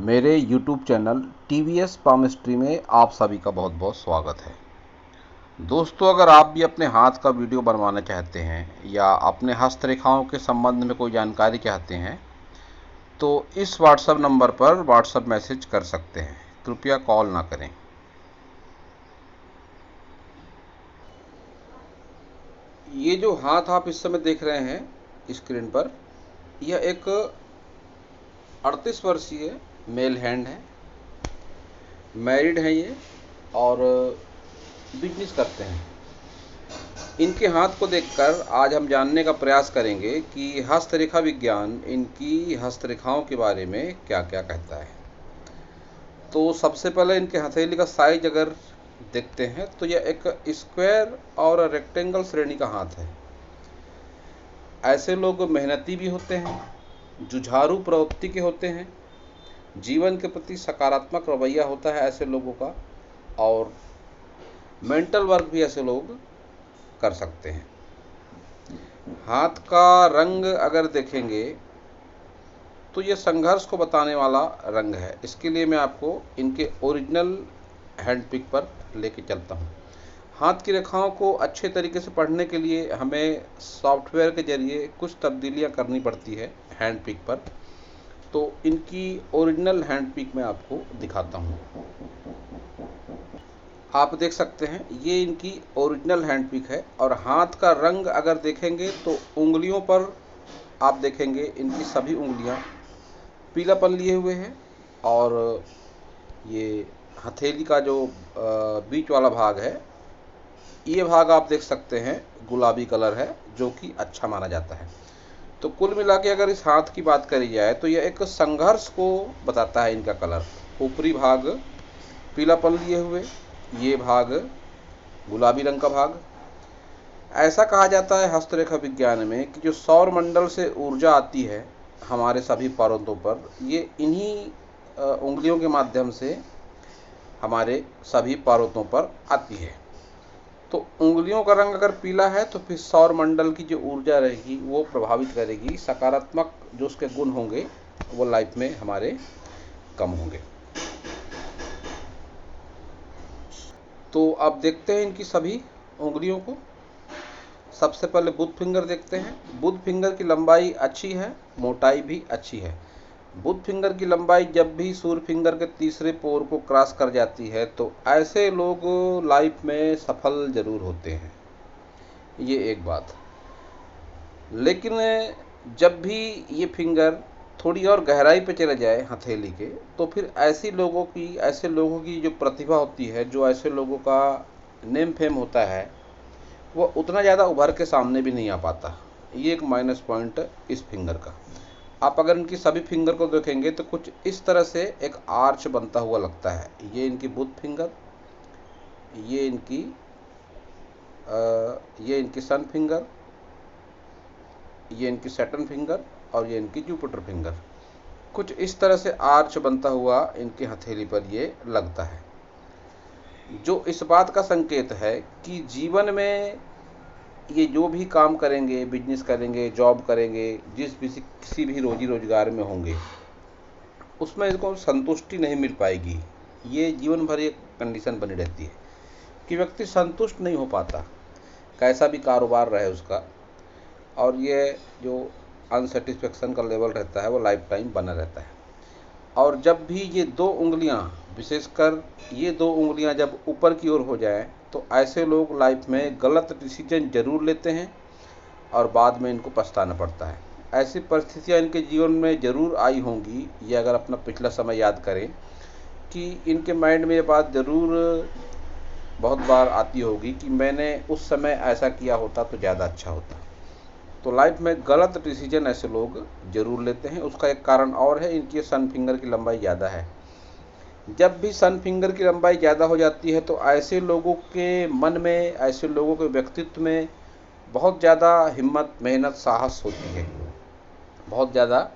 मेरे YouTube channel TVS palmistry में आप सभी का बहुत बहुत स्वागत है। दोस्तों, अगर आप भी अपने हाथ का वीडियो बनवाना चाहते हैं या अपने हस्तरेखाओं के संबंध में कोई जानकारी चाहते हैं तो इस व्हाट्सएप नंबर पर व्हाट्सएप मैसेज कर सकते हैं। कृपया कॉल ना करें। ये जो हाथ आप इस समय देख रहे हैं स्क्रीन पर, यह एक 38 वर्षीय मेल हैंड है। मैरिड है ये और बिजनेस करते हैं। इनके हाथ को देखकर आज हम जानने का प्रयास करेंगे कि हस्तरेखा विज्ञान इनकी हस्तरेखाओं के बारे में क्या क्या कहता है। तो सबसे पहले इनके हथेली का साइज अगर देखते हैं तो यह एक स्क्वायर और रेक्टेंगल श्रेणी का हाथ है। ऐसे लोग मेहनती भी होते हैं, जुझारू प्रवृत्ति के होते हैं, जीवन के प्रति सकारात्मक रवैया होता है ऐसे लोगों का, और मेंटल वर्क भी ऐसे लोग कर सकते हैं। हाथ का रंग अगर देखेंगे तो ये संघर्ष को बताने वाला रंग है। इसके लिए मैं आपको इनके ओरिजिनल हैंड पिक पर लेके चलता हूँ। हाथ की रेखाओं को अच्छे तरीके से पढ़ने के लिए हमें सॉफ्टवेयर के जरिए कुछ तब्दीलियाँ करनी पड़ती है हैंड पिक पर। तो इनकी ओरिजिनल हैंड पिक मैं आपको दिखाता हूँ। आप देख सकते हैं ये इनकी ओरिजिनल हैंड पिक है। और हाथ का रंग अगर देखेंगे तो उंगलियों पर आप देखेंगे इनकी सभी उंगलियां पीलापन लिए हुए हैं, और ये हथेली का जो बीच वाला भाग है, ये भाग आप देख सकते हैं गुलाबी कलर है, जो कि अच्छा माना जाता है। तो कुल मिला के अगर इस हाथ की बात करी जाए तो यह एक संघर्ष को बताता है। इनका कलर ऊपरी भाग पीलापन लिए हुए, ये भाग गुलाबी रंग का भाग। ऐसा कहा जाता है हस्तरेखा विज्ञान में कि जो सौर मंडल से ऊर्जा आती है हमारे सभी पर्वतों पर, ये इन्हीं उंगलियों के माध्यम से हमारे सभी पर्वतों पर आती है। तो उंगलियों का रंग अगर पीला है तो फिर सौर मंडल की जो ऊर्जा रहेगी वो प्रभावित करेगी, सकारात्मक जो उसके गुण होंगे वो लाइफ में हमारे कम होंगे। तो अब देखते हैं इनकी सभी उंगलियों को। सबसे पहले बुध फिंगर देखते हैं। बुध फिंगर की लंबाई अच्छी है, मोटाई भी अच्छी है। बुध फिंगर की लंबाई जब भी सूर्य फिंगर के तीसरे पोर को क्रॉस कर जाती है तो ऐसे लोग लाइफ में सफल जरूर होते हैं, ये एक बात। लेकिन जब भी ये फिंगर थोड़ी और गहराई पे चले जाए हथेली के, तो फिर ऐसे लोगों की जो प्रतिभा होती है, जो ऐसे लोगों का नेम फेम होता है, वो उतना ज़्यादा उभर के सामने भी नहीं आ पाता। ये एक माइनस पॉइंट इस फिंगर का। आप अगर इनकी सभी फिंगर को देखेंगे तो कुछ इस तरह से एक आर्च बनता हुआ लगता है। ये इनकी बुध फिंगर, ये इनकी सन फिंगर, ये इनकी सैटर्न फिंगर, और ये इनकी जुपिटर फिंगर। कुछ इस तरह से आर्च बनता हुआ इनकी हथेली पर ये लगता है, जो इस बात का संकेत है कि जीवन में ये जो भी काम करेंगे, बिजनेस करेंगे, जॉब करेंगे, किसी भी रोजी रोजगार में होंगे, उसमें इनको संतुष्टि नहीं मिल पाएगी। ये जीवन भर एक कंडीशन बनी रहती है कि व्यक्ति संतुष्ट नहीं हो पाता, कैसा भी कारोबार रहे उसका, और ये जो अनसेटिस्फेक्शन का लेवल रहता है वो लाइफ टाइम बना रहता है। और जब भी ये दो उंगलियां, विशेषकर ये दो उंगलियां जब ऊपर की ओर हो जाएं, तो ऐसे लोग लाइफ में गलत डिसीजन जरूर लेते हैं और बाद में इनको पछताना पड़ता है। ऐसी परिस्थितियां इनके जीवन में ज़रूर आई होंगी। ये अगर अपना पिछला समय याद करें कि इनके माइंड में ये बात ज़रूर बहुत बार आती होगी कि मैंने उस समय ऐसा किया होता तो ज़्यादा अच्छा होता। तो लाइफ में गलत डिसीजन ऐसे लोग ज़रूर लेते हैं। उसका एक कारण और है, इनकी सन फिंगर की लंबाई ज़्यादा है। जब भी सन फिंगर की लंबाई ज़्यादा हो जाती है तो ऐसे लोगों के मन में, ऐसे लोगों के व्यक्तित्व में बहुत ज़्यादा हिम्मत, मेहनत, साहस होती है। बहुत ज़्यादा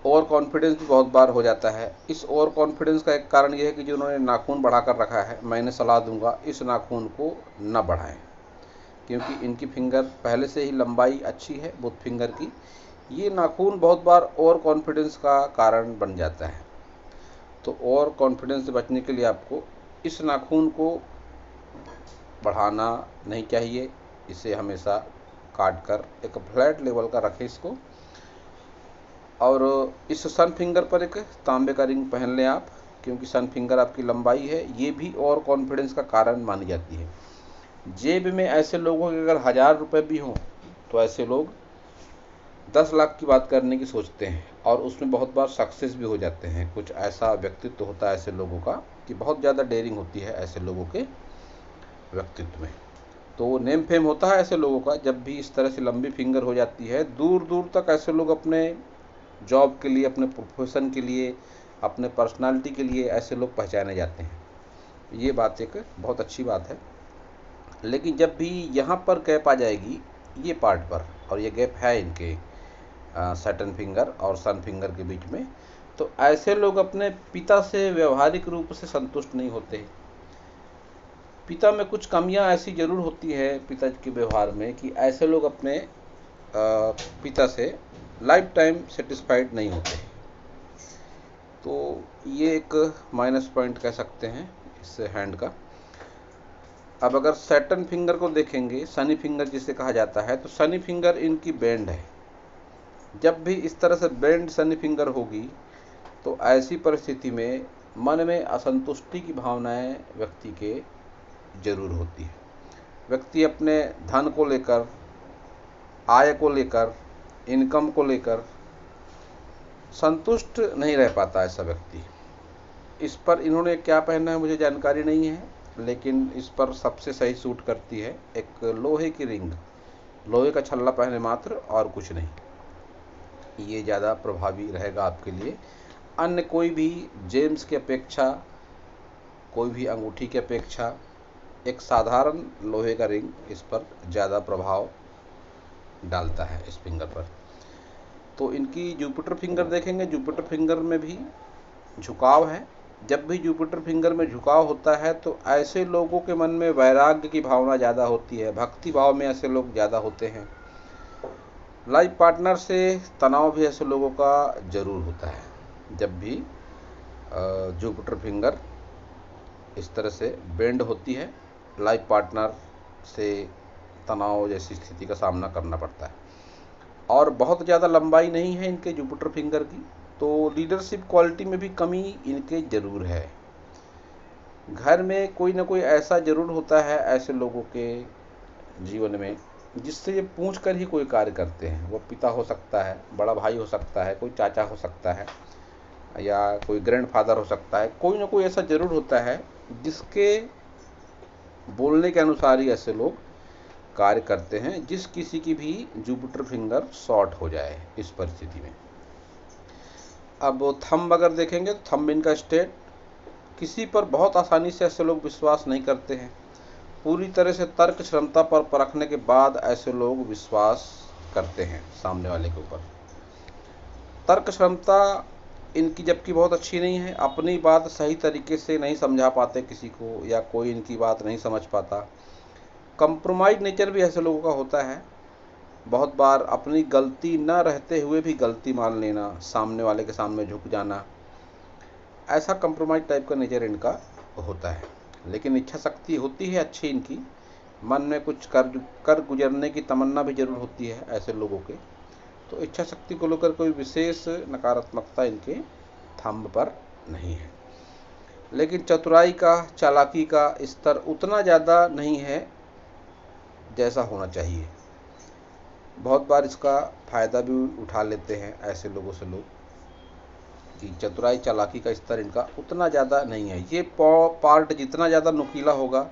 ओवर कॉन्फिडेंस भी बहुत बार हो जाता है। इस ओवर कॉन्फिडेंस का एक कारण यह है कि जिन्होंने नाखून बढ़ा कर रखा है, मैंने सलाह दूंगा इस नाखून को न बढ़ाएं, क्योंकि इनकी फिंगर पहले से ही लंबाई अच्छी है बुध फिंगर की। ये नाखून बहुत बार ओवर कॉन्फिडेंस का कारण बन जाता है। तो ओवर कॉन्फिडेंस से बचने के लिए आपको इस नाखून को बढ़ाना नहीं चाहिए। इसे हमेशा काट कर एक फ्लैट लेवल का रखें इसको। और इस सन फिंगर पर एक तांबे का रिंग पहन लें आप, क्योंकि सन फिंगर आपकी लंबाई है, ये भी ओवर कॉन्फिडेंस का कारण मानी जाती है। जेब में ऐसे लोगों के अगर 1000 रुपये भी हों तो ऐसे लोग 10 लाख की बात करने की सोचते हैं और उसमें बहुत बार सक्सेस भी हो जाते हैं। कुछ ऐसा व्यक्तित्व होता है ऐसे लोगों का कि बहुत ज़्यादा डेयरिंग होती है ऐसे लोगों के व्यक्तित्व में। तो नेम फेम होता है ऐसे लोगों का। जब भी इस तरह से लंबी फिंगर हो जाती है, दूर दूर तक ऐसे लोग अपने जॉब के लिए, अपने प्रोफेशन के लिए, अपने पर्सनालिटी के लिए ऐसे लोग पहचाने जाते हैं। ये बात एक बहुत अच्छी बात है। लेकिन जब भी यहाँ पर गैप आ जाएगी ये पार्ट पर, और ये गैप है इनके सैटर्न फिंगर और सन फिंगर के बीच में, तो ऐसे लोग अपने पिता से व्यवहारिक रूप से संतुष्ट नहीं होते। पिता में कुछ कमियां ऐसी जरूर होती है पिता के व्यवहार में कि ऐसे लोग अपने पिता से लाइफ टाइम सेटिस्फाइड नहीं होते। तो ये एक माइनस पॉइंट कह सकते हैं इस हैंड का। अब अगर सैटर्न फिंगर को देखेंगे, सनी फिंगर जिसे कहा जाता है, तो सनी फिंगर इनकी बेंड है। जब भी इस तरह से बेंड सनी फिंगर होगी तो ऐसी परिस्थिति में मन में असंतुष्टि की भावनाएं व्यक्ति के जरूर होती है। व्यक्ति अपने धन को लेकर, आय को लेकर, इनकम को लेकर संतुष्ट नहीं रह पाता ऐसा व्यक्ति। इस पर इन्होंने क्या पहना है मुझे जानकारी नहीं है, लेकिन इस पर सबसे सही सूट करती है एक लोहे की रिंग, लोहे का छल्ला पहने मात्र और कुछ नहीं। ये ज़्यादा प्रभावी रहेगा आपके लिए। अन्य कोई भी जेम्स की अपेक्षा, कोई भी अंगूठी की अपेक्षा एक साधारण लोहे का रिंग इस पर ज़्यादा प्रभाव डालता है इस फिंगर पर। तो इनकी जुपिटर फिंगर देखेंगे, जुपिटर फिंगर में भी झुकाव है। जब भी जुपिटर फिंगर में झुकाव होता है तो ऐसे लोगों के मन में वैराग्य की भावना ज़्यादा होती है, भक्ति भाव में ऐसे लोग ज़्यादा होते हैं। लाइफ पार्टनर से तनाव भी ऐसे लोगों का ज़रूर होता है। जब भी जुपिटर फिंगर इस तरह से बेंड होती है, लाइफ पार्टनर से तनाव जैसी स्थिति का सामना करना पड़ता है। और बहुत ज़्यादा लंबाई नहीं है इनके जुपिटर फिंगर की, तो लीडरशिप क्वालिटी में भी कमी इनके ज़रूर है। घर में कोई ना कोई ऐसा ज़रूर होता है ऐसे लोगों के जीवन में जिससे ये पूछ कर ही कोई कार्य करते हैं। वो पिता हो सकता है, बड़ा भाई हो सकता है, कोई चाचा हो सकता है, या कोई ग्रैंडफादर हो सकता है। कोई ना कोई ऐसा ज़रूर होता है जिसके बोलने के अनुसार ही ऐसे लोग कार्य करते हैं, जिस किसी की भी जुपिटर फिंगर शॉर्ट हो जाए इस परिस्थिति में। अब थंब अगर देखेंगे तो थंब इनका स्ट्रेट, किसी पर बहुत आसानी से ऐसे लोग विश्वास नहीं करते हैं। पूरी तरह से तर्क क्षमता पर परखने के बाद ऐसे लोग विश्वास करते हैं सामने वाले के ऊपर। तर्क क्षमता इनकी जबकि बहुत अच्छी नहीं है, अपनी बात सही तरीके से नहीं समझा पाते किसी को, या कोई इनकी बात नहीं समझ पाता। कंप्रोमाइज नेचर भी ऐसे लोगों का होता है। बहुत बार अपनी गलती न रहते हुए भी गलती मान लेना, सामने वाले के सामने झुक जाना, ऐसा कंप्रोमाइज टाइप का नेचर इनका होता है। लेकिन इच्छा शक्ति होती है अच्छी इनकी, मन में कुछ कर गुजरने की तमन्ना भी जरूर होती है ऐसे लोगों के। तो इच्छा शक्ति को लेकर कोई विशेष नकारात्मकता इनके थंब पर नहीं है। लेकिन चतुराई का, चालाकी का स्तर उतना ज़्यादा नहीं है जैसा होना चाहिए। बहुत बार इसका फ़ायदा भी उठा लेते हैं ऐसे लोगों से लोग कि चतुराई चालाकी का स्तर इनका उतना ज़्यादा नहीं है। ये पार्ट जितना ज़्यादा नुकीला होगा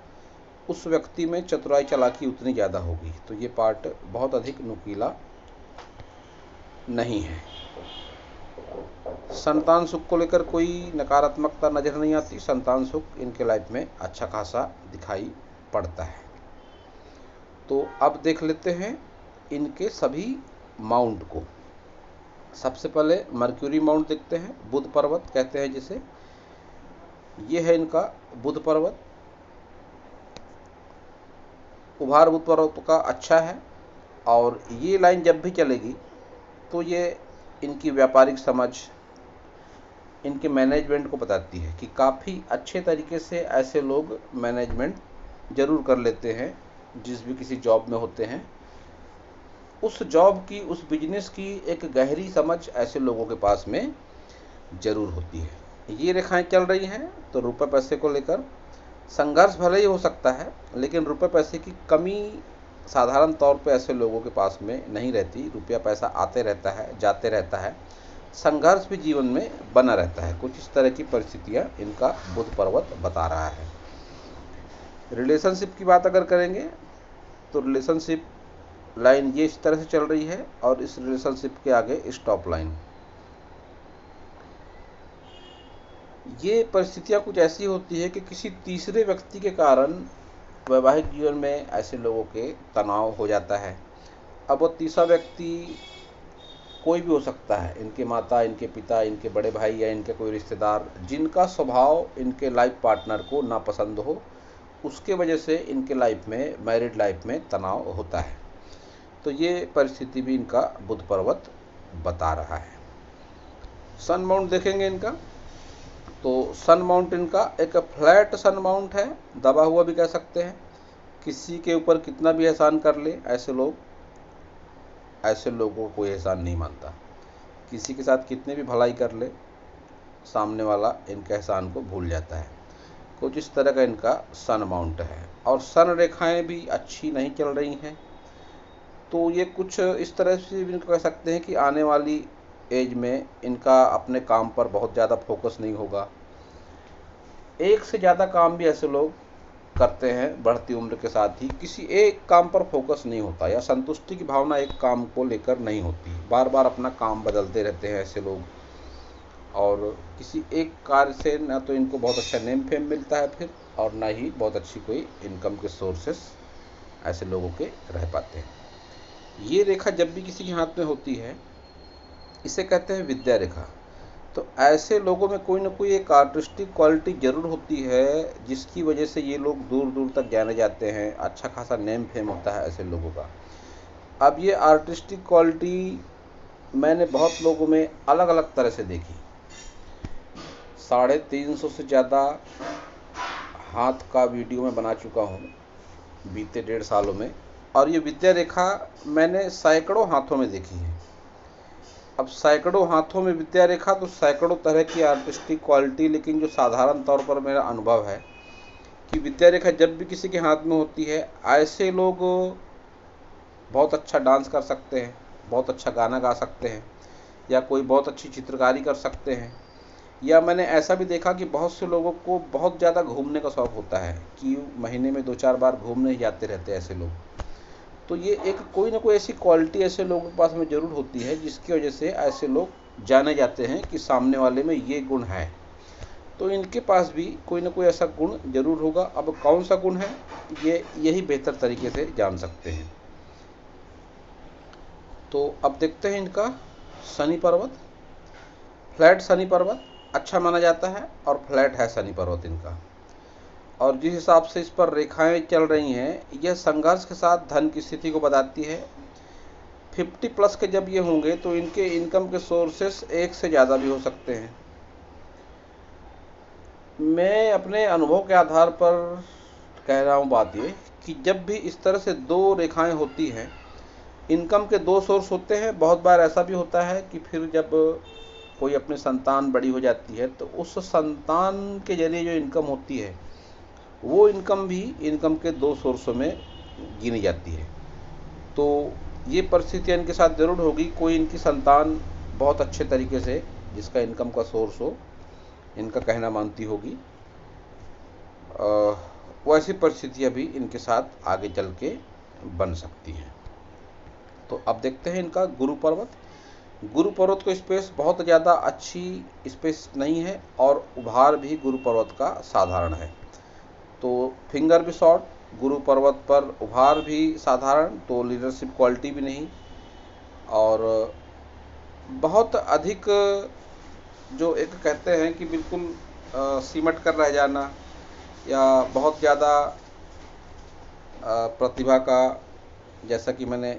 उस व्यक्ति में चतुराई चालाकी उतनी ज़्यादा होगी। तो ये पार्ट बहुत अधिक नुकीला नहीं है। संतान सुख को लेकर कोई नकारात्मकता नज़र नहीं आती। संतान सुख इनके लाइफ में अच्छा खासा दिखाई पड़ता है। तो अब देख लेते हैं इनके सभी माउंट को। सबसे पहले मर्क्यूरी माउंट देखते हैं, बुध पर्वत कहते हैं जिसे। ये है इनका बुध पर्वत। उभार बुध पर्वत का अच्छा है, और ये लाइन जब भी चलेगी तो ये इनकी व्यापारिक समझ, इनके मैनेजमेंट को बताती है कि काफ़ी अच्छे तरीके से ऐसे लोग मैनेजमेंट ज़रूर कर लेते हैं जिस भी किसी जॉब में होते हैं। उस जॉब की, उस बिजनेस की एक गहरी समझ ऐसे लोगों के पास में ज़रूर होती है। ये रेखाएं चल रही हैं तो रुपए पैसे को लेकर संघर्ष भले ही हो सकता है, लेकिन रुपए पैसे की कमी साधारण तौर पे ऐसे लोगों के पास में नहीं रहती। रुपया पैसा आते रहता है, जाते रहता है, संघर्ष भी जीवन में बना रहता है। कुछ इस तरह की परिस्थितियाँ इनका बुध पर्वत बता रहा है। रिलेशनशिप की बात अगर करेंगे तो रिलेशनशिप लाइन ये इस तरह से चल रही है और इस रिलेशनशिप के आगे स्टॉप लाइन। ये परिस्थितियाँ कुछ ऐसी होती है कि किसी तीसरे व्यक्ति के कारण वैवाहिक जीवन में ऐसे लोगों के तनाव हो जाता है। अब वो तीसरा व्यक्ति कोई भी हो सकता है, इनके माता, इनके पिता, इनके बड़े भाई या इनके कोई रिश्तेदार, जिनका स्वभाव इनके लाइफ पार्टनर को नापसंद हो, उसके वजह से इनके लाइफ में, मैरिड लाइफ में तनाव होता है। तो ये परिस्थिति भी इनका बुध पर्वत बता रहा है। सन माउंट देखेंगे इनका तो सन माउंट इनका एक फ्लैट सन माउंट है, दबा हुआ भी कह सकते हैं। किसी के ऊपर कितना भी एहसान कर ले ऐसे लोगों को कोई एहसान नहीं मानता। किसी के साथ कितने भी भलाई कर ले, सामने वाला इनके एहसान को भूल जाता है। कुछ इस तरह का इनका सन माउंट है। और सन रेखाएं भी अच्छी नहीं चल रही हैं, तो ये कुछ इस तरह से भी कह सकते हैं कि आने वाली एज में इनका अपने काम पर बहुत ज़्यादा फोकस नहीं होगा। एक से ज़्यादा काम भी ऐसे लोग करते हैं बढ़ती उम्र के साथ ही, किसी एक काम पर फोकस नहीं होता या संतुष्टि की भावना एक काम को लेकर नहीं होती। बार बार अपना काम बदलते रहते हैं ऐसे लोग, और किसी एक कार्य से ना तो इनको बहुत अच्छा नेम फेम मिलता है फिर, और ना ही बहुत अच्छी कोई इनकम के सोर्सेस ऐसे लोगों के रह पाते हैं। ये रेखा जब भी किसी के हाथ में होती है, इसे कहते हैं विद्या रेखा। तो ऐसे लोगों में कोई ना कोई एक आर्टिस्टिक क्वालिटी ज़रूर होती है जिसकी वजह से ये लोग दूर दूर तक जाने जाते हैं। अच्छा खासा नेम फेम होता है ऐसे लोगों का। अब ये आर्टिस्टिक क्वालिटी मैंने बहुत लोगों में अलग अलग तरह से देखी। 350 से ज़्यादा हाथ का वीडियो मैं बना चुका हूँ बीते 1.5 सालों में, और ये विद्या रेखा मैंने सैकड़ों हाथों में देखी है। अब सैकड़ों हाथों में विद्या रेखा तो सैकड़ों तरह की आर्टिस्टिक क्वालिटी, लेकिन जो साधारण तौर पर मेरा अनुभव है कि विद्या रेखा जब भी किसी के हाथ में होती है, ऐसे लोग बहुत अच्छा डांस कर सकते हैं, बहुत अच्छा गाना गा सकते हैं, या कोई बहुत अच्छी चित्रकारी कर सकते हैं। या मैंने ऐसा भी देखा कि बहुत से लोगों को बहुत ज़्यादा घूमने का शौक़ होता है कि महीने में 2-4 बार घूमने ही जाते रहते हैं ऐसे लोग। तो ये एक कोई ना कोई ऐसी क्वालिटी ऐसे लोगों के पास में ज़रूर होती है जिसकी वजह से ऐसे लोग जाने जाते हैं कि सामने वाले में ये गुण है। तो इनके पास भी कोई ना कोई ऐसा गुण ज़रूर होगा। अब कौन सा गुण है ये यही बेहतर तरीके से जान सकते हैं। तो अब देखते हैं इनका शनि पर्वत। फ्लैट शनि पर्वत अच्छा माना जाता है और फ्लैट है शनि पर्वत इनका। और जिस हिसाब से इस पर रेखाएं चल रही हैं, यह संघर्ष के साथ धन की स्थिति को बताती है। 50+ के जब ये होंगे तो इनके इनकम के सोर्सेस एक से ज़्यादा भी हो सकते हैं। मैं अपने अनुभव के आधार पर कह रहा हूँ बात ये कि जब भी इस तरह से 2 रेखाएं होती हैं, इनकम के 2 सोर्स होते हैं। बहुत बार ऐसा भी होता है कि फिर जब कोई अपनी संतान बड़ी हो जाती है तो उस संतान के जरिए जो इनकम होती है, वो इनकम भी इनकम के 2 सोर्सों में गिनी जाती है। तो ये परिस्थितियाँ इनके साथ ज़रूर होगी। कोई इनकी संतान बहुत अच्छे तरीके से जिसका इनकम का सोर्स हो, इनका कहना मानती होगी। वैसी परिस्थितियाँ भी इनके साथ आगे चल के बन सकती हैं। तो अब देखते हैं इनका गुरु पर्वत। गुरु पर्वत को स्पेस बहुत ज़्यादा अच्छी स्पेस नहीं है और उभार भी गुरु पर्वत का साधारण है। तो फिंगर भी शॉर्ट, गुरु पर्वत पर उभार भी साधारण, तो लीडरशिप क्वालिटी भी नहीं, और बहुत अधिक जो एक कहते हैं कि बिल्कुल सिमट कर रह जाना, या बहुत ज़्यादा प्रतिभा का, जैसा कि मैंने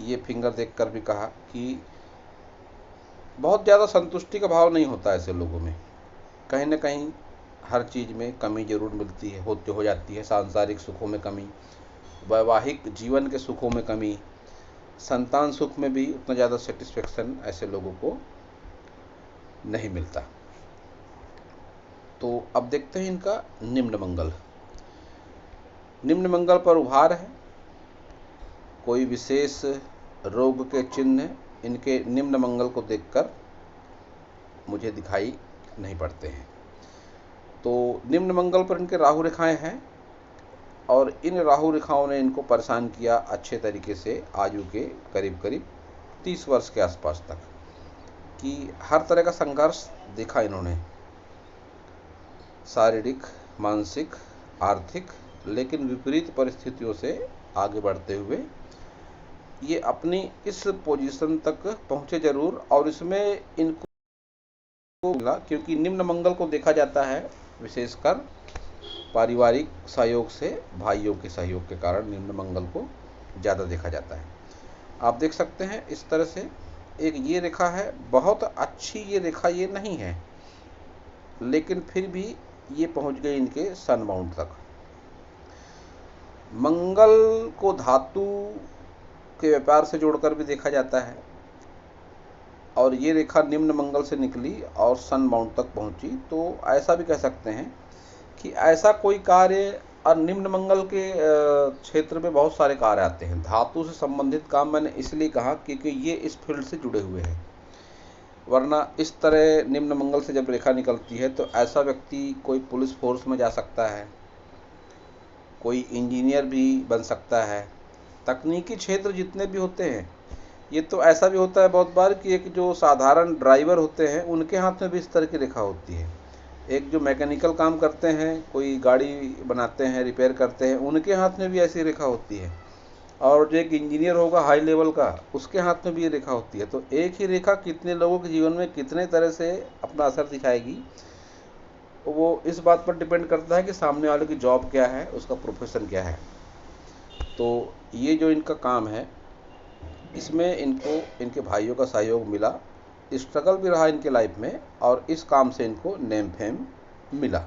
ये फिंगर देखकर भी कहा कि बहुत ज़्यादा संतुष्टि का भाव नहीं होता ऐसे लोगों में। कहीं ना कहीं हर चीज़ में कमी जरूर मिलती है, हो जाती है। सांसारिक सुखों में कमी, वैवाहिक जीवन के सुखों में कमी, संतान सुख में भी उतना ज़्यादा सेटिस्फेक्शन ऐसे लोगों को नहीं मिलता। तो अब देखते हैं इनका निम्न मंगल। निम्न मंगल पर उभार है, कोई विशेष रोग के चिन्ह इनके निम्न मंगल को देखकर मुझे दिखाई नहीं पड़ते हैं। तो निम्न मंगल पर इनके राहु रेखाएं हैं और इन राहु रेखाओं ने इनको परेशान किया अच्छे तरीके से आयु के करीब करीब 30 वर्ष के आसपास तक, कि हर तरह का संघर्ष देखा इन्होंने, शारीरिक, मानसिक, आर्थिक, लेकिन विपरीत परिस्थितियों से आगे बढ़ते हुए ये अपनी इस पोजीशन तक पहुंचे जरूर। और इसमें इनको मिला क्योंकि निम्न मंगल को देखा जाता है विशेषकर पारिवारिक सहयोग से, भाइयों के सहयोग के कारण निम्न मंगल को ज़्यादा देखा जाता है। आप देख सकते हैं इस तरह से एक ये रेखा है, बहुत अच्छी ये रेखा ये नहीं है, लेकिन फिर भी ये पहुंच गए इनके सन माउंट तक। मंगल को धातु के व्यापार से जोड़कर भी देखा जाता है और ये रेखा निम्न मंगल से निकली और सन माउंट तक पहुंची। तो ऐसा भी कह सकते हैं कि ऐसा कोई कार्य, और निम्न मंगल के क्षेत्र में बहुत सारे कार्य आते हैं। धातु से संबंधित काम मैंने इसलिए कहा क्योंकि ये इस फील्ड से जुड़े हुए हैं, वरना इस तरह निम्न मंगल से जब रेखा निकलती है तो ऐसा व्यक्ति कोई पुलिस फोर्स में जा सकता है, कोई इंजीनियर भी बन सकता है। तकनीकी क्षेत्र जितने भी होते हैं, ये तो ऐसा भी होता है बहुत बार कि एक जो साधारण ड्राइवर होते हैं उनके हाथ में भी इस तरह की रेखा होती है। एक जो मैकेनिकल काम करते हैं, कोई गाड़ी बनाते हैं, रिपेयर करते हैं, उनके हाथ में भी ऐसी रेखा होती है। और जो एक इंजीनियर होगा हाई लेवल का, उसके हाथ में भी ये रेखा होती है। तो एक ही रेखा कितने लोगों के जीवन में कितने तरह से अपना असर दिखाएगी, वो इस बात पर डिपेंड करता है कि सामने वाले की जॉब क्या है, उसका प्रोफेशन क्या है। तो ये जो इनका काम है, इसमें इनको इनके भाइयों का सहयोग मिला, स्ट्रगल भी रहा इनके लाइफ में, और इस काम से इनको नेम फेम मिला।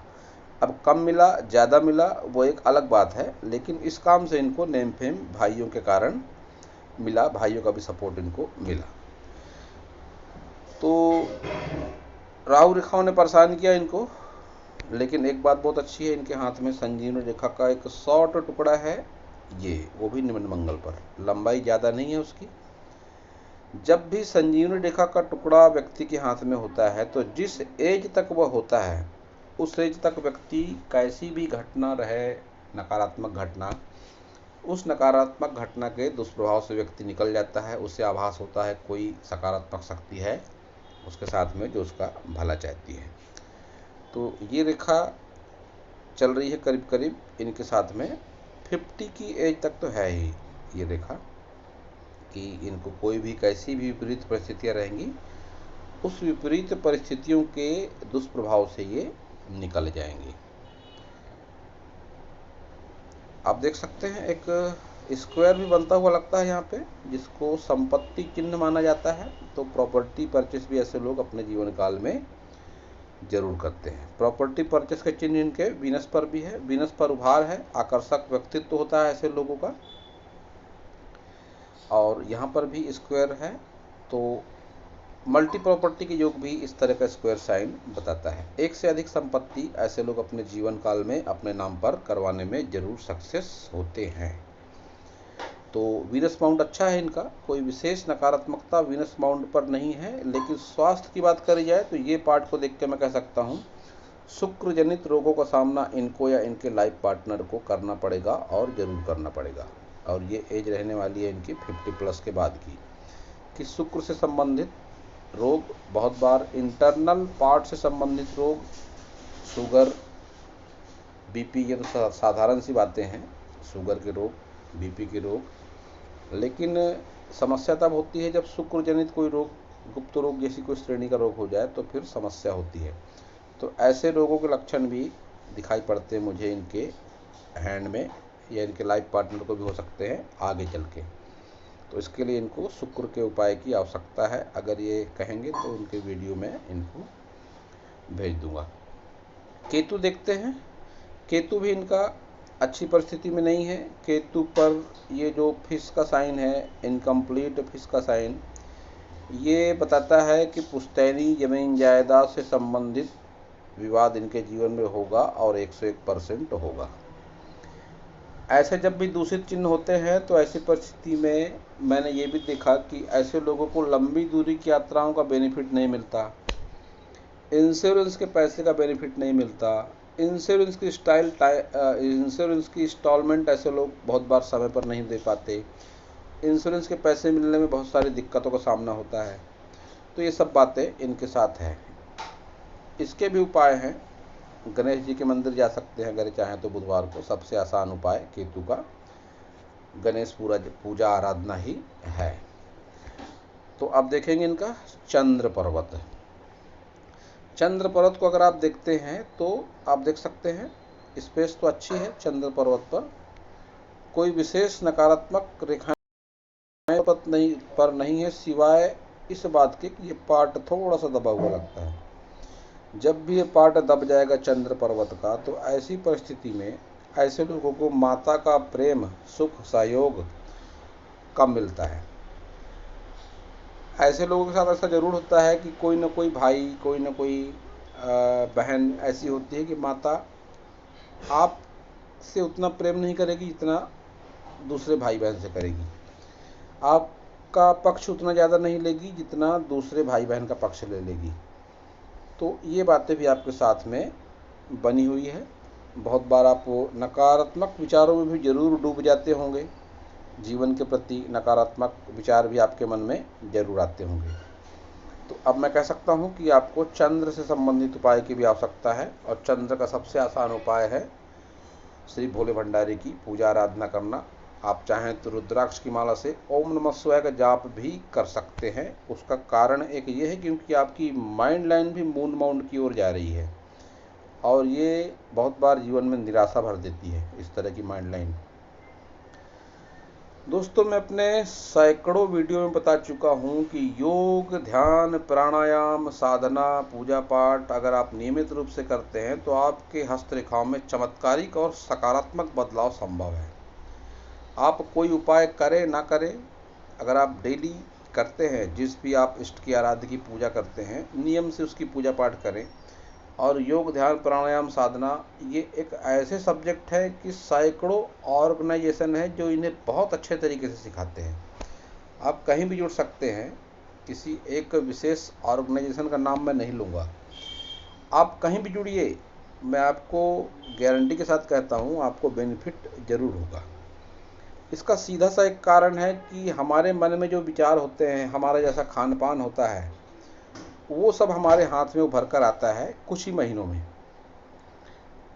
अब कम मिला ज़्यादा मिला वो एक अलग बात है, लेकिन इस काम से इनको नेम फेम भाइयों के कारण मिला, भाइयों का भी सपोर्ट इनको मिला। तो राहु रेखाओं ने परेशान किया इनको, लेकिन एक बात बहुत अच्छी है, इनके हाथ में संजीवनी रेखा का एक शॉर्ट टुकड़ा है, ये वो भी निम्न मंगल पर, लंबाई ज़्यादा नहीं है उसकी। जब भी संजीवनी रेखा का टुकड़ा व्यक्ति के हाथ में होता है तो जिस एज तक वह होता है उस एज तक व्यक्ति कैसी भी घटना रहे, नकारात्मक घटना, उस नकारात्मक घटना के दुष्प्रभाव से व्यक्ति निकल जाता है। उसे आभास होता है कोई सकारात्मक शक्ति है उसके साथ में जो उसका भला चाहती है। तो ये रेखा चल रही है करीब करीब इनके साथ में 50 की एज तक तो है ही ये रेखा, कि इनको कोई भी कैसी भी विपरीत परिस्थितियाँ रहेंगी, उस विपरीत परिस्थितियों के दुष्प्रभाव से ये निकल जाएंगे। आप देख सकते हैं एक स्क्वायर भी बनता हुआ लगता है यहाँ पे, जिसको संपत्ति चिन्ह माना जाता है। तो प्रॉपर्टी परचेस भी ऐसे लोग अपने जीवन काल में जरूर करते हैं। प्रॉपर्टी परचेस का चिन्ह इनके वीनस पर भी है, वीनस पर उभार है, आकर्षक व्यक्तित्व होता है ऐसे लोगों का, और यहाँ पर भी स्क्वायर है। तो मल्टी प्रॉपर्टी के योग भी इस तरह का स्क्वायर साइन बताता है। एक से अधिक संपत्ति ऐसे लोग अपने जीवन काल में अपने नाम पर करवाने में जरूर सक्सेस होते हैं। तो वीनस माउंट अच्छा है इनका, कोई विशेष नकारात्मकता वीनस माउंट पर नहीं है। लेकिन स्वास्थ्य की बात करी जाए तो ये पार्ट को देख के मैं कह सकता हूँ शुक्र जनित रोगों का सामना इनको या इनके लाइफ पार्टनर को करना पड़ेगा, और जरूर करना पड़ेगा। और ये एज रहने वाली है इनकी 50+ के बाद की, कि शुक्र से संबंधित रोग, बहुत बार इंटरनल पार्ट से संबंधित रोग, शुगर, बीपी, ये तो साधारण सी बातें हैं, शुगर के रोग, बीपी के रोग। लेकिन समस्या तब होती है जब शुक्र जनित कोई रोग, गुप्त रोग जैसी कोई श्रेणी का रोग हो जाए तो फिर समस्या होती है। तो ऐसे रोगों के लक्षण भी दिखाई पड़ते हैं मुझे इनके हैंड में, या इनके लाइफ पार्टनर को भी हो सकते हैं आगे चल के। तो इसके लिए इनको शुक्र के उपाय की आवश्यकता है। अगर ये कहेंगे तो उनके वीडियो में इनको भेज दूंगा। केतु देखते हैं। केतु भी इनका अच्छी परिस्थिति में नहीं है। केतु पर ये जो फिश का साइन है, इनकम्प्लीट फिश का साइन, ये बताता है कि पुश्तैनी जमीन जायदाद से संबंधित विवाद इनके जीवन में होगा और 101% होगा। ऐसे जब भी दूषित चिन्ह होते हैं तो ऐसी परिस्थिति में मैंने ये भी देखा कि ऐसे लोगों को लंबी दूरी की यात्राओं का बेनिफिट नहीं मिलता, इंश्योरेंस के पैसे का बेनिफिट नहीं मिलता, इंश्योरेंस की इंस्टॉलमेंट ऐसे लोग बहुत बार समय पर नहीं दे पाते, इंश्योरेंस के पैसे मिलने में बहुत सारी दिक्कतों का सामना होता है। तो ये सब बातें इनके साथ हैं। इसके भी उपाय हैं। गणेश जी के मंदिर जा सकते हैं अगर चाहें तो बुधवार को। सबसे आसान उपाय केतु का गणेश पूजा आराधना ही है। तो अब देखेंगे इनका चंद्र पर्वत। चंद्र पर्वत को अगर आप देखते हैं तो आप देख सकते हैं स्पेस तो अच्छी है। चंद्र पर्वत पर कोई विशेष नकारात्मक रेखाएं पर नहीं है, सिवाय इस बात के कि ये पार्ट थोड़ा सा दबा हुआ लगता है। जब भी ये पार्ट दब जाएगा चंद्र पर्वत का, तो ऐसी परिस्थिति में ऐसे लोगों को माता का प्रेम, सुख, सहयोग कम मिलता है। ऐसे लोगों के साथ ऐसा जरूर होता है कि कोई ना कोई भाई, कोई ना कोई बहन ऐसी होती है कि माता आपसे उतना प्रेम नहीं करेगी जितना दूसरे भाई बहन से करेगी, आपका पक्ष उतना ज़्यादा नहीं लेगी जितना दूसरे भाई बहन का पक्ष ले लेगी। तो ये बातें भी आपके साथ में बनी हुई है। बहुत बार आप नकारात्मक विचारों में भी जरूर डूब जाते होंगे। जीवन के प्रति नकारात्मक विचार भी आपके मन में जरूर आते होंगे। तो अब मैं कह सकता हूँ कि आपको चंद्र से संबंधित उपाय की भी आवश्यकता है, और चंद्र का सबसे आसान उपाय है श्री भोले भंडारी की पूजा आराधना करना। आप चाहें तो रुद्राक्ष की माला से ओम नमः शिवाय का जाप भी कर सकते हैं। उसका कारण एक ये है क्योंकि आपकी माइंड लाइन भी मून माउंट की ओर जा रही है, और ये बहुत बार जीवन में निराशा भर देती है इस तरह की माइंड लाइन। दोस्तों, मैं अपने सैकड़ों वीडियो में बता चुका हूँ कि योग, ध्यान, प्राणायाम, साधना, पूजा पाठ अगर आप नियमित रूप से करते हैं तो आपके हस्तरेखाओं में चमत्कारिक और सकारात्मक बदलाव संभव है। आप कोई उपाय करें ना करें, अगर आप डेली करते हैं, जिस भी आप इष्ट की आराध्य की पूजा करते हैं, नियम से उसकी पूजा पाठ करें, और योग, ध्यान, प्राणायाम, साधना, ये एक ऐसे सब्जेक्ट है कि सैकड़ों ऑर्गेनाइजेशन है जो इन्हें बहुत अच्छे तरीके से सिखाते हैं। आप कहीं भी जुड़ सकते हैं। किसी एक विशेष ऑर्गेनाइजेशन का नाम मैं नहीं लूँगा, आप कहीं भी जुड़िए, मैं आपको गारंटी के साथ कहता हूँ आपको बेनिफिट ज़रूर होगा। इसका सीधा सा एक कारण है कि हमारे मन में जो विचार होते हैं, हमारा जैसा खान पान होता है, वो सब हमारे हाथ में उभर कर आता है कुछ ही महीनों में,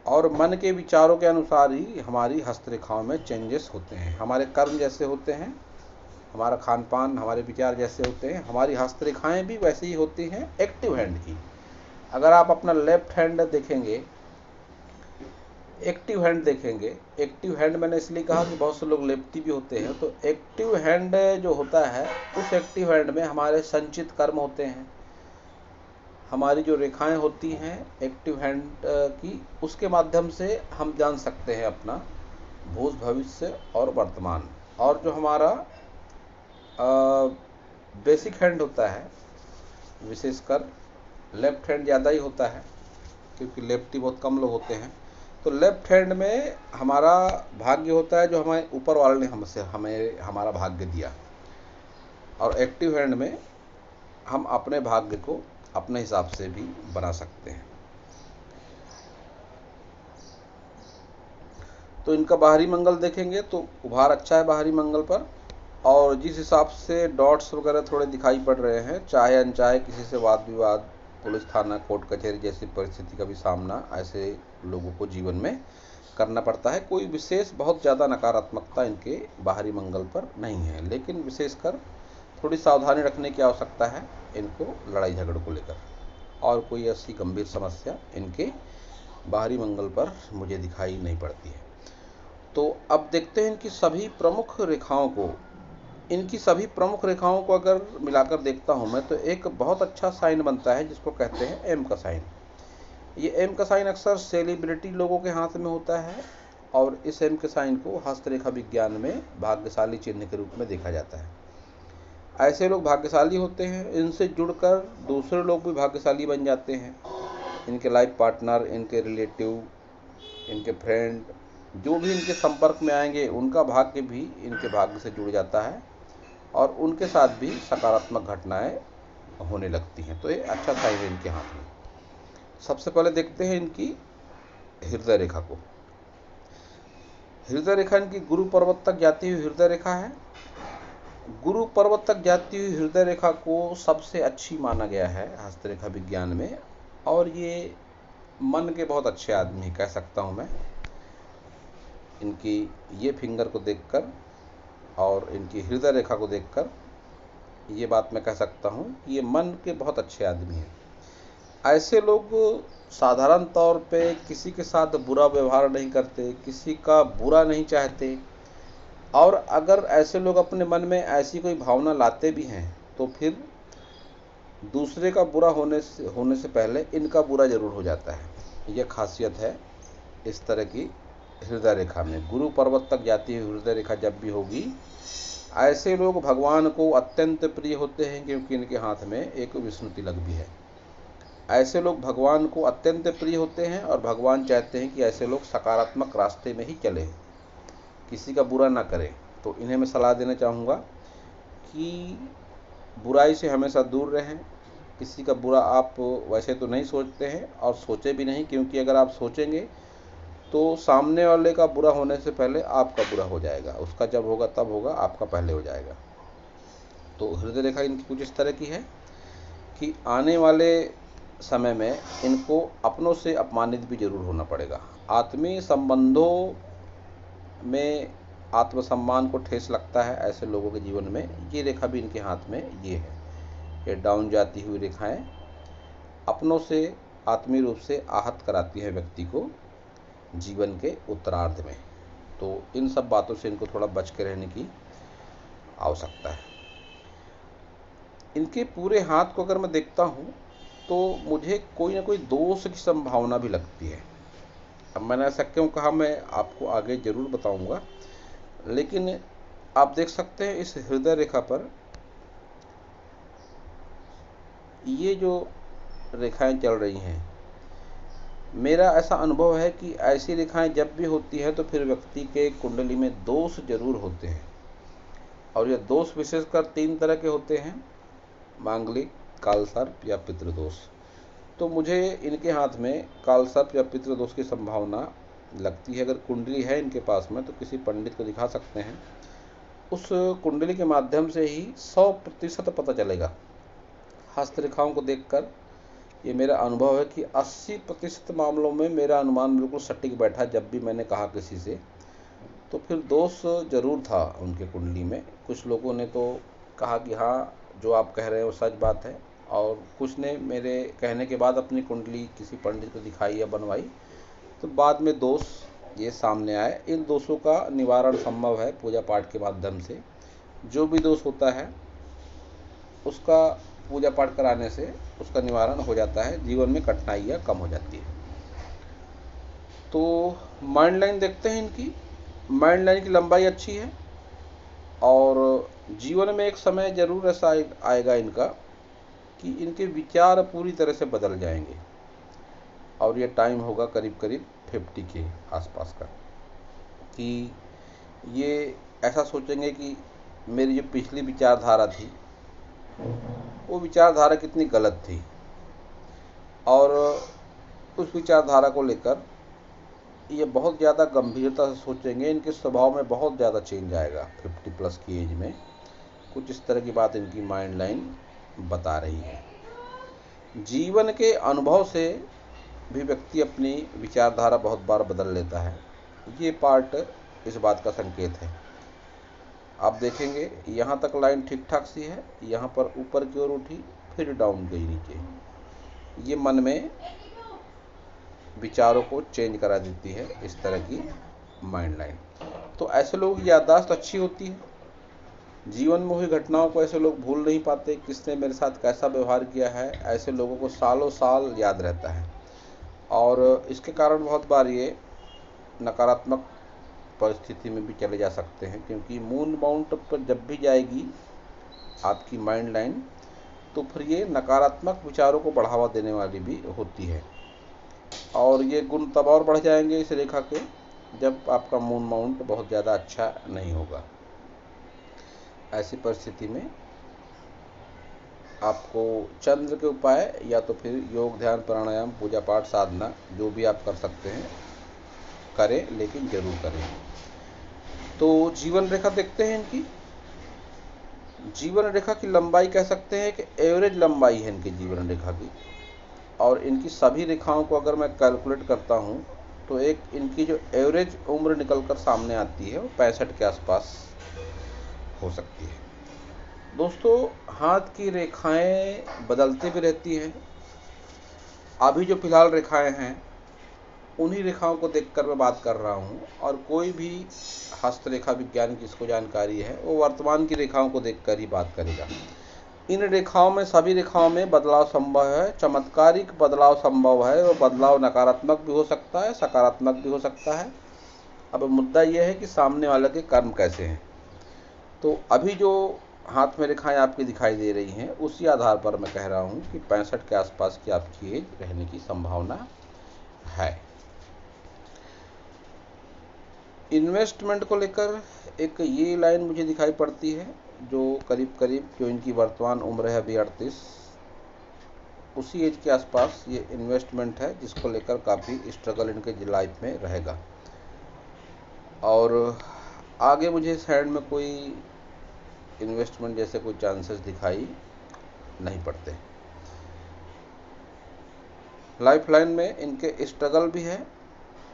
और मन के विचारों के अनुसार ही हमारी हस्तरेखाओं में चेंजेस होते हैं। हमारे कर्म जैसे होते हैं, हमारा खान पान, हमारे विचार जैसे होते हैं, हमारी हस्तरेखाएं भी वैसे ही होती हैं एक्टिव हैंड की। अगर आप अपना लेफ्ट हैंड देखेंगे, एक्टिव हैंड देखेंगे, एक्टिव हैंड मैंने इसलिए कहा कि बहुत से लोग लेफ्टी भी होते हैं, तो एक्टिव हैंड जो होता है, उस एक्टिव हैंड में हमारे संचित कर्म होते हैं, हमारी जो रेखाएं होती हैं एक्टिव हैंड की, उसके माध्यम से हम जान सकते हैं अपना भूत, भविष्य और वर्तमान। और जो हमारा बेसिक हैंड होता है, विशेषकर लेफ्ट हैंड ज़्यादा ही होता है क्योंकि लेफ्टी बहुत कम लोग होते हैं, तो लेफ्ट हैंड में हमारा भाग्य होता है जो हमें ऊपर वाले ने हमें हमारा भाग्य दिया, और एक्टिव हैंड में हम अपने भाग्य को अपने हिसाब से भी बना सकते हैं। तो इनका बाहरी मंगल देखेंगे तो उभार अच्छा है बाहरी मंगल पर, और जिस हिसाब से डॉट्स वगैरह थोड़े दिखाई पड़ रहे हैं, चाहे अनचाहे किसी से वाद विवाद, पुलिस थाना, कोर्ट कचहरी जैसी परिस्थिति का भी सामना ऐसे लोगों को जीवन में करना पड़ता है। कोई विशेष बहुत ज़्यादा नकारात्मकता इनके बाहरी मंगल पर नहीं है, लेकिन विशेषकर थोड़ी सावधानी रखने की आवश्यकता है इनको लड़ाई झगड़े को लेकर, और कोई ऐसी गंभीर समस्या इनके बाहरी मंगल पर मुझे दिखाई नहीं पड़ती है। तो अब देखते हैं इनकी सभी प्रमुख रेखाओं को इनकी सभी प्रमुख रेखाओं को अगर मिलाकर देखता हूँ मैं तो एक बहुत अच्छा साइन बनता है जिसको कहते हैं एम का साइन। ये एम का साइन अक्सर सेलिब्रिटी लोगों के हाथ में होता है और इस एम के साइन को हस्तरेखा विज्ञान में भाग्यशाली चिन्ह के रूप में देखा जाता है। ऐसे लोग भाग्यशाली होते हैं, इनसे जुड़कर दूसरे लोग भी भाग्यशाली बन जाते हैं। इनके लाइफ पार्टनर, इनके रिलेटिव, इनके फ्रेंड, जो भी इनके संपर्क में आएंगे उनका भाग्य भी इनके भाग्य से जुड़ जाता है और उनके साथ भी सकारात्मक घटनाएं होने लगती हैं। तो ये अच्छा साइन है इनके हाथ में। सबसे पहले देखते हैं इनकी हृदय रेखा को। हृदय रेखा इनकी गुरु पर्वत तक जाती हुई हृदय रेखा है। गुरु पर्वत तक जाती हुई हृदय रेखा को सबसे अच्छी माना गया है हस्तरेखा विज्ञान में, और ये मन के बहुत अच्छे आदमी कह सकता हूँ मैं। इनकी ये फिंगर को देखकर और इनकी हृदय रेखा को देखकर ये बात मैं कह सकता हूँ कि ये मन के बहुत अच्छे आदमी हैं। ऐसे लोग साधारण तौर पे किसी के साथ बुरा व्यवहार नहीं करते, किसी का बुरा नहीं चाहते, और अगर ऐसे लोग अपने मन में ऐसी कोई भावना लाते भी हैं तो फिर दूसरे का बुरा होने से पहले इनका बुरा जरूर हो जाता है। यह खासियत है इस तरह की हृदय रेखा में। गुरु पर्वत तक जाती हुई हृदय रेखा जब भी होगी, ऐसे लोग भगवान को अत्यंत प्रिय होते हैं क्योंकि इनके हाथ में एक विष्णु तिलक भी है। ऐसे लोग भगवान को अत्यंत प्रिय होते हैं और भगवान चाहते हैं कि ऐसे लोग सकारात्मक रास्ते में ही चलें, किसी का बुरा ना करें। तो इन्हें मैं सलाह देना चाहूँगा कि बुराई से हमेशा दूर रहें। किसी का बुरा आप वैसे तो नहीं सोचते हैं और सोचे भी नहीं, क्योंकि अगर आप सोचेंगे तो सामने वाले का बुरा होने से पहले आपका बुरा हो जाएगा। उसका जब होगा तब होगा, आपका पहले हो जाएगा। तो हृदय रेखा इनकी कुछ इस तरह की है कि आने वाले समय में इनको अपनों से अपमानित भी जरूर होना पड़ेगा। आत्मीय संबंधों में आत्मसम्मान को ठेस लगता है ऐसे लोगों के जीवन में। ये रेखा भी इनके हाथ में ये है। ये डाउन जाती हुई रेखाएं अपनों से आत्मीय रूप से आहत कराती हैं व्यक्ति को जीवन के उत्तरार्ध में। तो इन सब बातों से इनको थोड़ा बच के रहने की आवश्यकता है। इनके पूरे हाथ को अगर मैं देखता हूँ तो मुझे कोई ना कोई दोष की संभावना भी लगती है। अब मैंने ऐसा क्यों कहा मैं आपको आगे जरूर बताऊंगा, लेकिन आप देख सकते हैं इस हृदय रेखा पर ये जो रेखाएं चल रही हैं, मेरा ऐसा अनुभव है कि ऐसी रेखाएं जब भी होती हैं तो फिर व्यक्ति के कुंडली में दोष जरूर होते हैं। और ये दोष विशेषकर 3 तरह के होते हैं: मांगलिक, कालसर्प या पितृदोष। तो मुझे इनके हाथ में कालसर्प या पितृदोष की संभावना लगती है। अगर कुंडली है इनके पास में तो किसी पंडित को दिखा सकते हैं। उस कुंडली के माध्यम से ही 100% पता चलेगा। हस्तरेखाओं को देखकर ये मेरा अनुभव है कि 80% मामलों में मेरा अनुमान बिल्कुल सटीक बैठा। जब भी मैंने कहा किसी से तो फिर दोष जरूर था उनके कुंडली में। कुछ लोगों ने तो कहा कि हाँ जो आप कह रहे हैं वो सच बात है, और कुछ ने मेरे कहने के बाद अपनी कुंडली किसी पंडित को दिखाई या बनवाई, तो बाद में दोष ये सामने आए। इन दोषों का निवारण संभव है पूजा पाठ के माध्यम से। जो भी दोष होता है उसका पूजा पाठ कराने से उसका निवारण हो जाता है, जीवन में कठिनाइयाँ कम हो जाती है। तो माइंड लाइन देखते हैं इनकी। माइंड लाइन की लंबाई अच्छी है और जीवन में एक समय जरूर ऐसा आएगा इनका कि इनके विचार पूरी तरह से बदल जाएंगे, और ये टाइम होगा करीब करीब 50 के आसपास का, कि ये ऐसा सोचेंगे कि मेरी जो पिछली विचारधारा थी वो विचारधारा कितनी गलत थी, और उस विचारधारा को लेकर ये बहुत ज़्यादा गंभीरता से सोचेंगे। इनके स्वभाव में बहुत ज़्यादा चेंज आएगा 50+ की एज में। कुछ इस तरह की बात इनकी माइंड लाइन बता रही है। जीवन के अनुभव से भी व्यक्ति अपनी विचारधारा बहुत बार बदल लेता है। ये पार्ट इस बात का संकेत है। आप देखेंगे यहाँ तक लाइन ठीक ठाक सी है, यहाँ पर ऊपर की ओर उठी फिर डाउन गई नीचे। ये मन में विचारों को चेंज करा देती है इस तरह की माइंड लाइन। तो ऐसे लोगों की याददाश्त अच्छी होती है, जीवन में हुई घटनाओं को ऐसे लोग भूल नहीं पाते, किसने मेरे साथ कैसा व्यवहार किया है, ऐसे लोगों को सालों साल याद रहता है। और इसके कारण बहुत बार ये नकारात्मक परिस्थिति में भी चले जा सकते हैं, क्योंकि मून माउंट पर जब भी जाएगी आपकी माइंड लाइन, तो फिर ये नकारात्मक विचारों को बढ़ावा देने वाली भी होती है। और ये गुण तब और बढ़ जाएंगे इस रेखा के, जब आपका मून माउंट बहुत ज़्यादा अच्छा नहीं होगा। ऐसी परिस्थिति में आपको चंद्र के उपाय या तो फिर योग, ध्यान, प्राणायाम, पूजा पाठ, साधना जो भी आप कर सकते हैं करें, लेकिन जरूर करें। तो जीवन रेखा देखते हैं इनकी। जीवन रेखा की लंबाई कह सकते हैं कि एवरेज लंबाई है इनकी जीवन रेखा की। और इनकी सभी रेखाओं को अगर मैं कैलकुलेट करता हूँ तो एक इनकी जो एवरेज उम्र निकल कर सामने आती है वो 65 के आसपास हो सकती है। दोस्तों, हाथ की रेखाएं बदलती भी रहती हैं। अभी जो फिलहाल रेखाएं हैं उन्हीं रेखाओं को देखकर मैं बात कर रहा हूँ, और कोई भी हस्तरेखा विज्ञान की जिसको जानकारी है वो वर्तमान की रेखाओं को देखकर ही बात करेगा। इन रेखाओं में, सभी रेखाओं में बदलाव संभव है, चमत्कारिक बदलाव संभव है। वो बदलाव नकारात्मक भी हो सकता है, सकारात्मक भी हो सकता है। अब मुद्दा यह है कि सामने वाले के कर्म कैसे हैं। तो अभी जो हाथ में रेखाएं आपकी दिखाई दे रही हैं उसी आधार पर मैं कह रहा हूँ कि 65 के आसपास की आपकी एज रहने की संभावना है। इन्वेस्टमेंट को लेकर एक ये लाइन मुझे दिखाई पड़ती है, जो करीब करीब जो इनकी वर्तमान उम्र है अभी 38, उसी एज के आसपास ये इन्वेस्टमेंट है, जिसको लेकर काफ़ी स्ट्रगल इनके लाइफ में रहेगा। और आगे मुझे साइड में कोई इन्वेस्टमेंट जैसे कोई चांसेस दिखाई नहीं पड़ते। लाइफ लाइन में इनके स्ट्रगल भी है,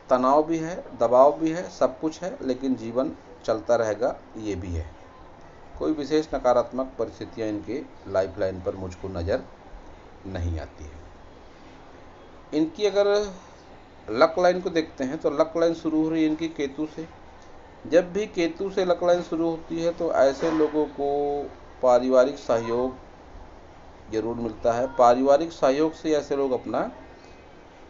तनाव भी है, दबाव भी है, सब कुछ है, लेकिन जीवन चलता रहेगा, ये भी है। कोई विशेष नकारात्मक परिस्थितियां इनके लाइफ लाइन पर मुझको नज़र नहीं आती है। इनकी अगर लक लाइन को देखते हैं तो लक लाइन शुरू हो रही है इनकी केतु से। जब भी केतु से लक लाइन शुरू होती है तो ऐसे लोगों को पारिवारिक सहयोग जरूर मिलता है। पारिवारिक सहयोग से ऐसे लोग अपना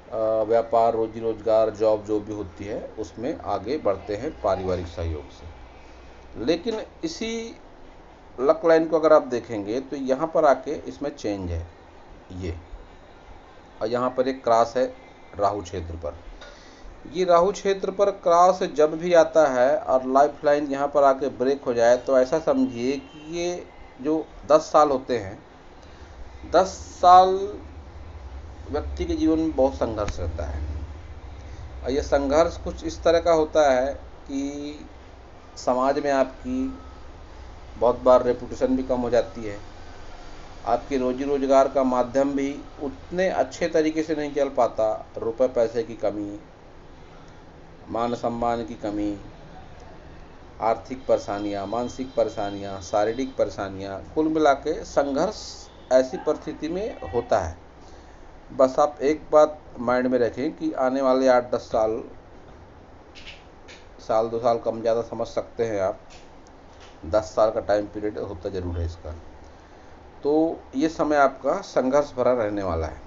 व्यापार, रोजी रोजगार, जॉब जो भी होती है उसमें आगे बढ़ते हैं पारिवारिक सहयोग से। लेकिन इसी लक लाइन को अगर आप देखेंगे तो यहाँ पर आके इसमें चेंज है ये, और यहाँ पर एक क्रॉस है राहु क्षेत्र पर। ये राहु क्षेत्र पर क्रॉस जब भी आता है और लाइफ लाइन यहाँ पर आके ब्रेक हो जाए तो ऐसा समझिए कि ये जो 10 साल होते हैं, 10 साल व्यक्ति के जीवन में बहुत संघर्ष रहता है। और ये संघर्ष कुछ इस तरह का होता है कि समाज में आपकी बहुत बार रेपुटेशन भी कम हो जाती है, आपकी रोजी रोजगार का माध्यम भी उतने अच्छे तरीके से नहीं चल पाता, रुपए पैसे की कमी, मान सम्मान की कमी, आर्थिक परेशानियाँ, मानसिक परेशानियाँ, शारीरिक परेशानियाँ, कुल मिला के संघर्ष ऐसी परिस्थिति में होता है। बस आप एक बात माइंड में रखें कि आने वाले 8-10 साल, 2 साल कम ज़्यादा समझ सकते हैं आप, 10 साल का टाइम पीरियड होता ज़रूर है इसका। तो ये समय आपका संघर्ष भरा रहने वाला है।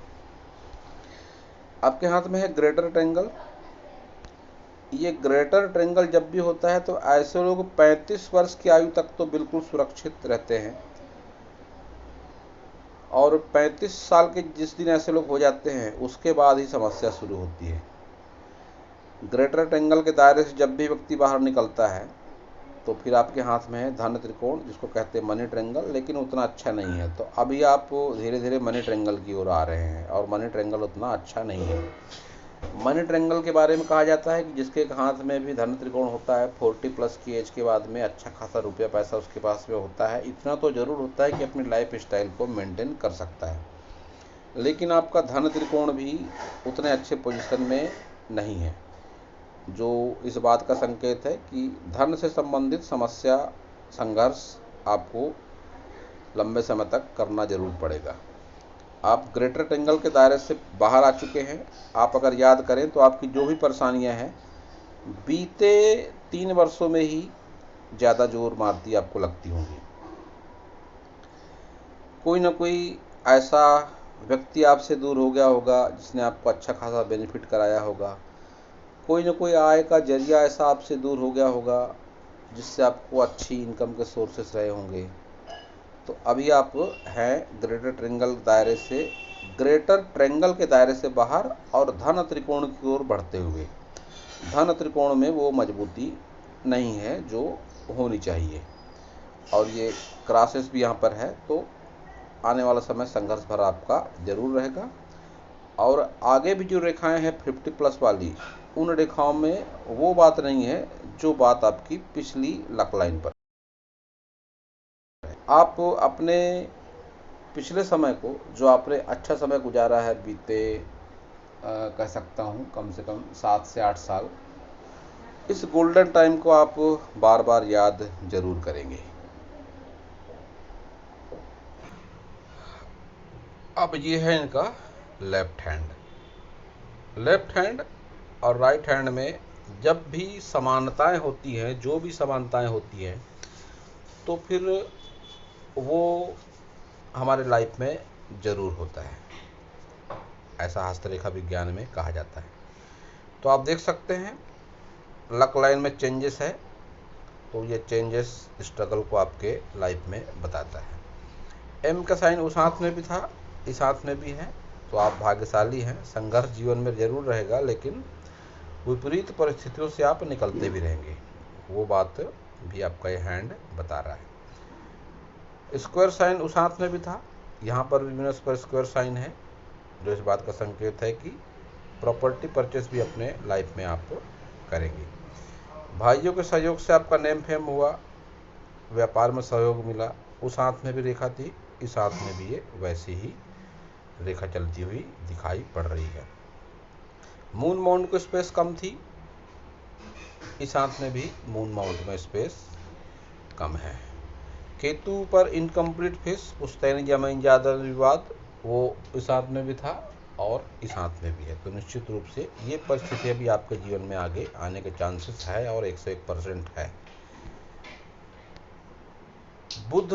आपके हाथ में है ग्रेटर ट्रायंगल। ये ग्रेटर ट्रायंगल जब भी होता है तो ऐसे लोग 35 वर्ष की आयु तक तो बिल्कुल सुरक्षित रहते हैं, और 35 साल के जिस दिन ऐसे लोग हो जाते हैं उसके बाद ही समस्या शुरू होती है। ग्रेटर ट्रायंगल के दायरे से जब भी व्यक्ति बाहर निकलता है तो फिर आपके हाथ में है धन त्रिकोण, जिसको कहते हैं मनी ट्रायंगल, लेकिन उतना अच्छा नहीं है। तो अभी आप धीरे धीरे मनी ट्रायंगल की ओर आ रहे हैं, और मनी ट्रायंगल उतना अच्छा नहीं है। मनी ट्रायंगल के बारे में कहा जाता है कि जिसके हाथ में भी धन त्रिकोण होता है, 40+ की एज के बाद में अच्छा खासा रुपया पैसा उसके पास में होता है। इतना तो जरूर होता है कि अपनी लाइफ स्टाइल को मेंटेन कर सकता है, लेकिन आपका धन त्रिकोण भी उतने अच्छे पोजीशन में नहीं है, जो इस बात का संकेत है कि धन से संबंधित समस्या, संघर्ष आपको लंबे समय तक करना जरूर पड़ेगा। आप ग्रेटर ट्रायंगल के दायरे से बाहर आ चुके हैं। आप अगर याद करें तो आपकी जो भी परेशानियां हैं बीते 3 वर्षों में ही ज़्यादा जोर मारती आपको लगती होंगी। कोई ना कोई ऐसा व्यक्ति आपसे दूर हो गया होगा जिसने आपको अच्छा खासा बेनिफिट कराया होगा। कोई ना कोई आय का जरिया ऐसा आपसे दूर हो गया होगा जिससे आपको अच्छी इनकम के सोर्सेस रहे होंगे। तो अभी आप हैं ग्रेटर ट्रेंगल के दायरे से बाहर और धन त्रिकोण की ओर बढ़ते हुए। धन त्रिकोण में वो मजबूती नहीं है जो होनी चाहिए, और ये क्रॉसेस भी यहाँ पर है, तो आने वाला समय संघर्ष भरा आपका जरूर रहेगा। और आगे भी जो रेखाएं हैं 50+ वाली, उन रेखाओं में वो बात नहीं है जो बात आपकी पिछली लक लाइन पर है। आप अपने पिछले समय को, जो आपने अच्छा समय गुजारा है बीते कह सकता हूँ कम से कम 7 से 8 साल, इस गोल्डन टाइम को आप बार बार याद जरूर करेंगे। अब ये है इनका लेफ्ट हैंड और राइट हैंड में जब भी समानताएं होती हैं, जो भी समानताएं होती हैं, तो फिर वो हमारे लाइफ में ज़रूर होता है, ऐसा हस्तरेखा विज्ञान में कहा जाता है। तो आप देख सकते हैं लक लाइन में चेंजेस है, तो ये चेंजेस स्ट्रगल को आपके लाइफ में बताता है। एम का साइन उस हाथ में भी था, इस हाथ में भी है, तो आप भाग्यशाली हैं। संघर्ष जीवन में जरूर रहेगा, लेकिन विपरीत परिस्थितियों से आप निकलते भी रहेंगे, वो बात भी आपका ये हैंड बता रहा है। स्क्वायर साइन उस हाथ में भी था, यहाँ पर भी वीनस पर स्क्वायर साइन है, जो इस बात का संकेत है कि प्रॉपर्टी परचेस भी अपने लाइफ में आप करेंगे। भाइयों के सहयोग से आपका नेम फेम हुआ, व्यापार में सहयोग मिला, उस हाथ में भी रेखा थी, इस हाथ में भी ये वैसी ही रेखा चलती हुई दिखाई पड़ रही है। मून माउंट को स्पेस कम थी, इस हाथ में भी मून माउंट में स्पेस कम है। केतु पर इनकम्प्लीट फिश पुश्तैनी जमीन ज़्यादा विवाद, वो इस हाथ में भी था और इस हाथ में भी है। तो निश्चित रूप से ये परिस्थितियाँ भी आपके जीवन में आगे आने के चांसेस है और 101% है। बुध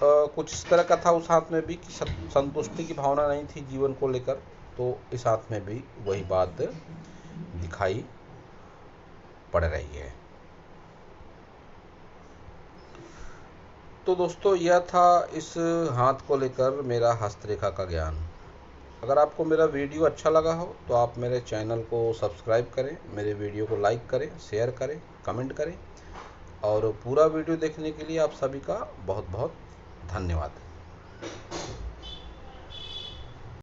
कुछ इस तरह का था उस हाथ में भी कि संतुष्टि की भावना नहीं थी जीवन को लेकर, तो इस हाथ में भी वही बात दिखाई पड़ रही है। तो दोस्तों, यह था इस हाथ को लेकर मेरा हस्तरेखा का ज्ञान। अगर आपको मेरा वीडियो अच्छा लगा हो तो आप मेरे चैनल को सब्सक्राइब करें, मेरे वीडियो को लाइक करें, शेयर करें, कमेंट करें, और पूरा वीडियो देखने के लिए आप सभी का बहुत बहुत धन्यवाद।